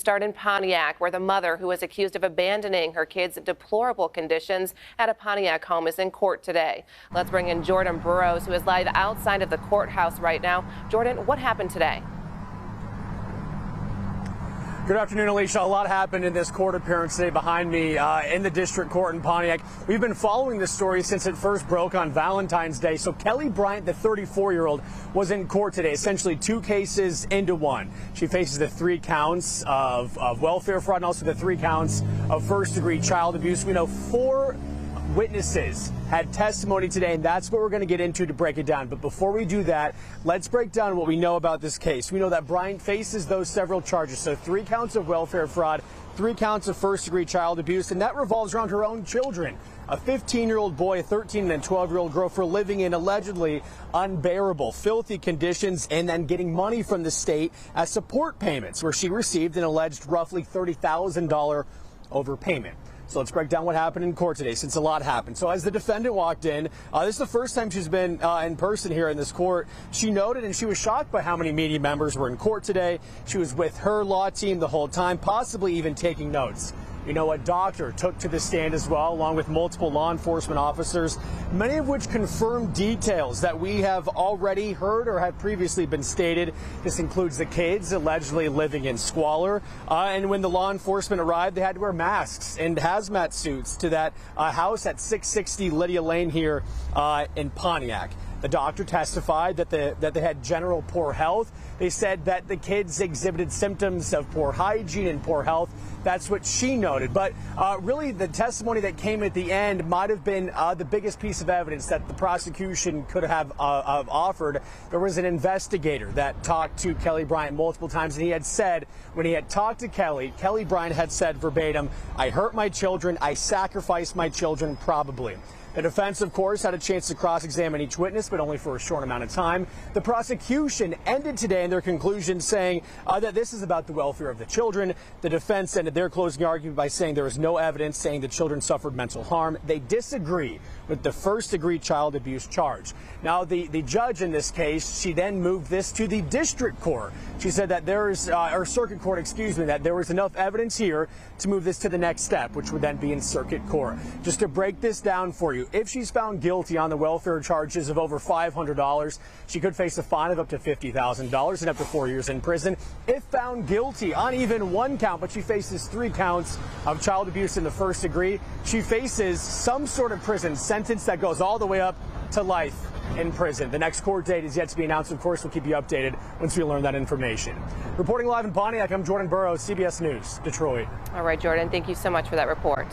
start in Pontiac, where the mother who is accused of abandoning her kids in deplorable conditions at a Pontiac home is in court today. Let's bring in Jordan Burrows, who is live outside of the courthouse right now. Jordan, what happened today? Good afternoon, Alicia. A lot happened in this court appearance today behind me in the district court in Pontiac. We've been following this story since it first broke on Valentine's Day. So Kelly Bryant, the 34-year-old, was in court today, essentially two cases into one. She faces the 3 counts of welfare fraud and also the 3 counts of first-degree child abuse. We know 4 witnesses had testimony today, and that's what we're going to get into to break it down. But before we do that, let's break down what we know about this case. We know that Bryant faces those several charges. So 3 counts of welfare fraud, 3 counts of first-degree child abuse, and that revolves around her own children. A 15-year-old boy, a 13 and a 12-year-old girl, for living in allegedly unbearable, filthy conditions and then getting money from the state as support payments, where she received an alleged roughly $30,000 overpayment. So let's break down what happened in court today, since a lot happened. So as the defendant walked in, this is the first time she's been in person here in this court. She noted and she was shocked by how many media members were in court today. She was with her law team the whole time, possibly even taking notes. You know, a doctor took to the stand as well, along with multiple law enforcement officers, many of which confirmed details that we have already heard or have previously been stated. This includes the kids allegedly living in squalor. And when the law enforcement arrived, they had to wear masks and hazmat suits to that house at 660 Lydia Lane here in Pontiac. The doctor testified that they had general poor health. They said that the kids exhibited symptoms of poor hygiene and poor health. That's what she noted. But really, the testimony that came at the end might have been the biggest piece of evidence that the prosecution could have offered. There was an investigator that talked to Kelly Bryant multiple times, and he had said, when he had talked to Kelly Bryant had said verbatim, "I hurt my children, I sacrificed my children, probably." The defense, of course, had a chance to cross-examine each witness, but only for a short amount of time. The prosecution ended today in their conclusion saying that this is about the welfare of the children. The defense ended their closing argument by saying there is no evidence saying the children suffered mental harm. They disagree with the first-degree child abuse charge. Now, the judge in this case, she then moved this to the district court. She said that there is, or circuit court, excuse me, that there was enough evidence here to move this to the next step, which would then be in circuit court. Just to break this down for you, if she's found guilty on the welfare charges of over $500, she could face a fine of up to $50,000 and up to 4 years in prison. If found guilty on even 1 count, but she faces 3 counts of child abuse in the first degree, she faces some sort of prison sentence that goes all the way up to life in prison. The next court date is yet to be announced. Of course, we'll keep you updated once we learn that information. Reporting live in Pontiac, I'm Jordan Burrows, CBS News, Detroit. All right, Jordan, thank you so much for that report.